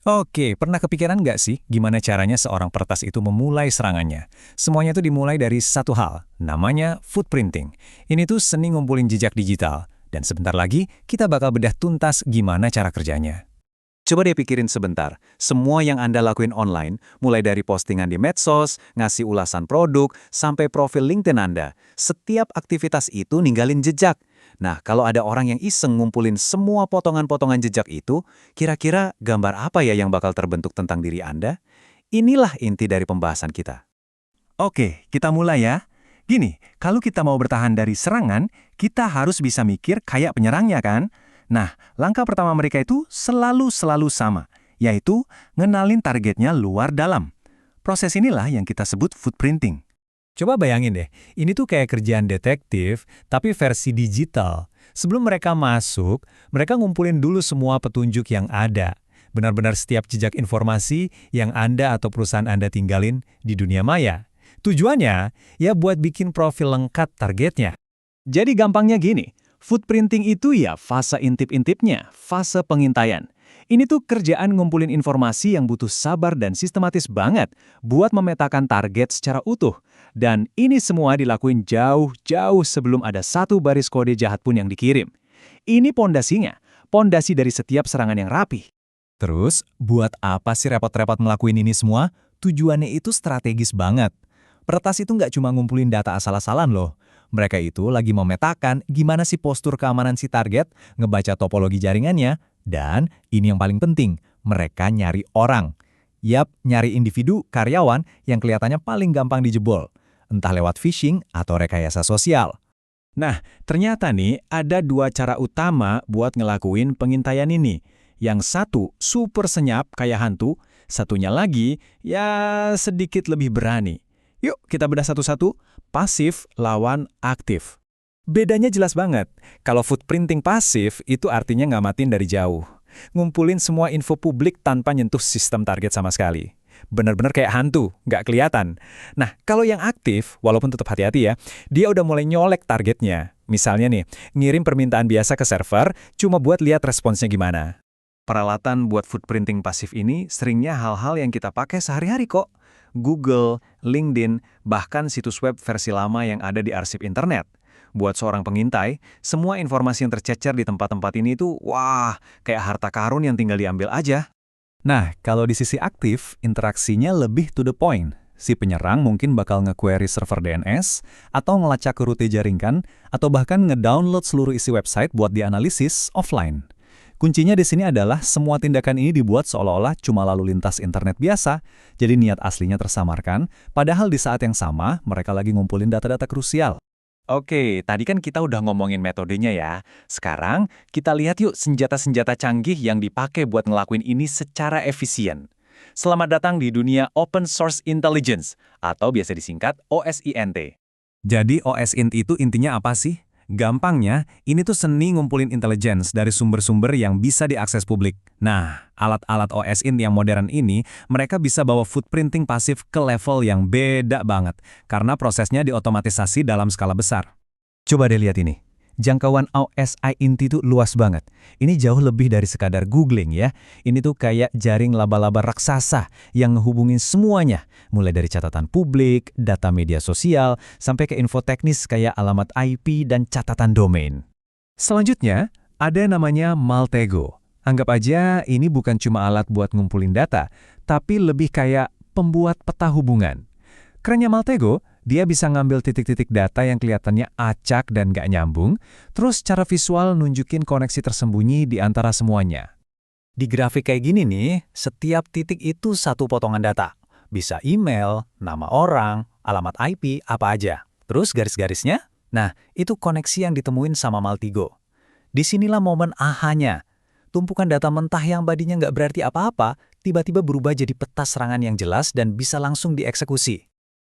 Oke, pernah kepikiran nggak sih gimana caranya seorang peretas itu memulai serangannya? Semuanya itu dimulai dari satu hal, namanya footprinting. Ini tuh seni ngumpulin jejak digital. Dan sebentar lagi, kita bakal bedah tuntas gimana cara kerjanya. Coba deh pikirin sebentar, semua yang Anda lakuin online, mulai dari postingan di medsos, ngasih ulasan produk, sampai profil LinkedIn Anda, setiap aktivitas itu ninggalin jejak. Nah, kalau ada orang yang iseng ngumpulin semua potongan-potongan jejak itu, kira-kira gambar apa ya yang bakal terbentuk tentang diri Anda? Inilah inti dari pembahasan kita. Oke, kita mulai ya. Gini, kalau kita mau bertahan dari serangan, kita harus bisa mikir kayak penyerangnya kan? Nah, langkah pertama mereka itu selalu sama, yaitu ngenalin targetnya luar dalam. Proses inilah yang kita sebut footprinting. Coba bayangin deh, ini tuh kayak kerjaan detektif, tapi versi digital. Sebelum mereka masuk, mereka ngumpulin dulu semua petunjuk yang ada. Benar-benar setiap jejak informasi yang Anda atau perusahaan Anda tinggalin di dunia maya. Tujuannya, ya buat bikin profil lengkap targetnya. Jadi gampangnya gini, footprinting itu ya fase intip-intipnya, fase pengintaian. Ini tuh kerjaan ngumpulin informasi yang butuh sabar dan sistematis banget buat memetakan target secara utuh. Dan ini semua dilakuin jauh-jauh sebelum ada satu baris kode jahat pun yang dikirim. Ini pondasinya, pondasi dari setiap serangan yang rapi. Terus, buat apa sih repot-repot ngelakuin ini semua? Tujuannya itu strategis banget. Peretas itu nggak cuma ngumpulin data asal-asalan loh. Mereka itu lagi memetakan gimana sih postur keamanan si target, ngebaca topologi jaringannya, dan ini yang paling penting, mereka nyari orang. Yap, nyari individu, karyawan yang kelihatannya paling gampang dijebol. Entah lewat phishing atau rekayasa sosial. Nah, ternyata nih ada dua cara utama buat ngelakuin pengintaian ini. Yang satu, super senyap kayak hantu. Satunya lagi, ya sedikit lebih berani. Yuk, kita bedah satu-satu. Pasif lawan aktif. Bedanya jelas banget. Kalau footprinting pasif, itu artinya ngamatin dari jauh. Ngumpulin semua info publik tanpa nyentuh sistem target sama sekali. Bener-bener kayak hantu, nggak kelihatan. Nah, kalau yang aktif, walaupun tetap hati-hati ya, dia udah mulai nyolek targetnya. Misalnya nih, ngirim permintaan biasa ke server, cuma buat lihat responsnya gimana. Peralatan buat footprinting pasif ini seringnya hal-hal yang kita pakai sehari-hari kok. Google, LinkedIn, bahkan situs web versi lama yang ada di arsip internet. Buat seorang pengintai, semua informasi yang tercecer di tempat-tempat ini tuh, wah, kayak harta karun yang tinggal diambil aja. Nah, kalau di sisi aktif, interaksinya lebih to the point. Si penyerang mungkin bakal nge-query server DNS, atau ngelacak ke rute jaringan, atau bahkan nge-download seluruh isi website buat dianalisis offline. Kuncinya di sini adalah semua tindakan ini dibuat seolah-olah cuma lalu lintas internet biasa, jadi niat aslinya tersamarkan, padahal di saat yang sama mereka lagi ngumpulin data-data krusial. Oke, tadi kan kita udah ngomongin metodenya ya. Sekarang kita lihat yuk senjata-senjata canggih yang dipakai buat ngelakuin ini secara efisien. Selamat datang di dunia Open Source Intelligence, atau biasa disingkat OSINT. Jadi OSINT itu intinya apa sih? Gampangnya, ini tuh seni ngumpulin intelligence dari sumber-sumber yang bisa diakses publik. Nah, alat-alat OSINT yang modern ini, mereka bisa bawa footprinting pasif ke level yang beda banget, karena prosesnya diotomatisasi dalam skala besar. Coba deh lihat ini. Jangkauan OSINT itu luas banget. Ini jauh lebih dari sekadar googling ya. Ini tuh kayak jaring laba-laba raksasa yang ngehubungin semuanya. Mulai dari catatan publik, data media sosial, sampai ke info teknis kayak alamat IP dan catatan domain. Selanjutnya, ada namanya Maltego. Anggap aja ini bukan cuma alat buat ngumpulin data, tapi lebih kayak pembuat peta hubungan. Kerennya Maltego, dia bisa ngambil titik-titik data yang kelihatannya acak dan nggak nyambung, terus secara visual nunjukin koneksi tersembunyi di antara semuanya. Di grafik kayak gini nih, setiap titik itu satu potongan data. Bisa email, nama orang, alamat IP, apa aja. Terus garis-garisnya? Nah, itu koneksi yang ditemuin sama Maltego. Disinilah momen ahanya. Tumpukan data mentah yang badinya nggak berarti apa-apa, tiba-tiba berubah jadi peta serangan yang jelas dan bisa langsung dieksekusi.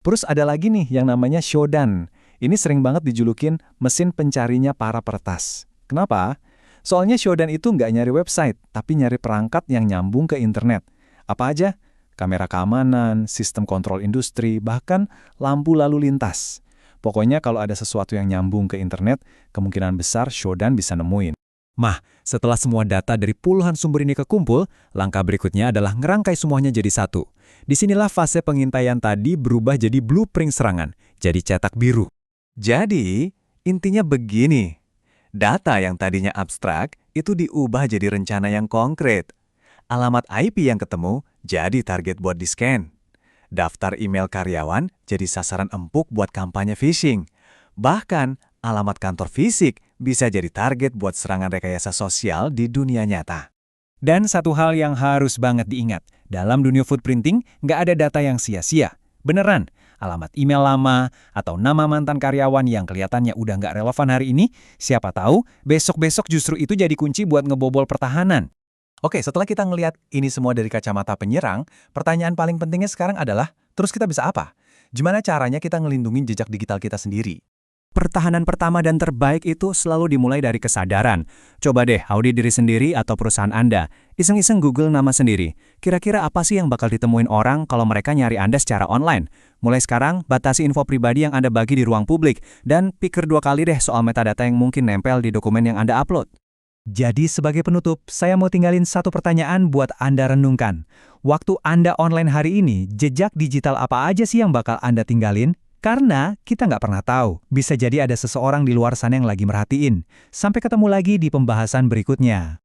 Terus ada lagi nih yang namanya Shodan. Ini sering banget dijulukin mesin pencarinya para peretas. Kenapa? Soalnya Shodan itu nggak nyari website, tapi nyari perangkat yang nyambung ke internet. Apa aja? Kamera keamanan, sistem kontrol industri, bahkan lampu lalu lintas. Pokoknya kalau ada sesuatu yang nyambung ke internet, kemungkinan besar Shodan bisa nemuin. Mah, setelah semua data dari puluhan sumber ini kekumpul, langkah berikutnya adalah ngerangkai semuanya jadi satu. Disinilah fase pengintaian tadi berubah jadi blueprint serangan, jadi cetak biru. Jadi, intinya begini. Data yang tadinya abstrak itu diubah jadi rencana yang konkret. Alamat IP yang ketemu jadi target buat di-scan. Daftar email karyawan jadi sasaran empuk buat kampanye phishing. Bahkan, alamat kantor fisik bisa jadi target buat serangan rekayasa sosial di dunia nyata. Dan satu hal yang harus banget diingat, dalam dunia footprinting nggak ada data yang sia-sia. Beneran, alamat email lama atau nama mantan karyawan yang kelihatannya udah nggak relevan hari ini, siapa tahu besok-besok justru itu jadi kunci buat ngebobol pertahanan. Oke, setelah kita ngelihat ini semua dari kacamata penyerang, pertanyaan paling pentingnya sekarang adalah, terus kita bisa apa? Gimana caranya kita ngelindungin jejak digital kita sendiri? Pertahanan pertama dan terbaik itu selalu dimulai dari kesadaran. Coba deh audit diri sendiri atau perusahaan Anda. Iseng-iseng Google nama sendiri. Kira-kira apa sih yang bakal ditemuin orang kalau mereka nyari Anda secara online? Mulai sekarang, batasi info pribadi yang Anda bagi di ruang publik. Dan pikir 2 kali deh soal metadata yang mungkin nempel di dokumen yang Anda upload. Jadi sebagai penutup, saya mau tinggalin satu pertanyaan buat Anda renungkan. Waktu Anda online hari ini, jejak digital apa aja sih yang bakal Anda tinggalin? Karena kita nggak pernah tahu, bisa jadi ada seseorang di luar sana yang lagi merhatiin. Sampai ketemu lagi di pembahasan berikutnya.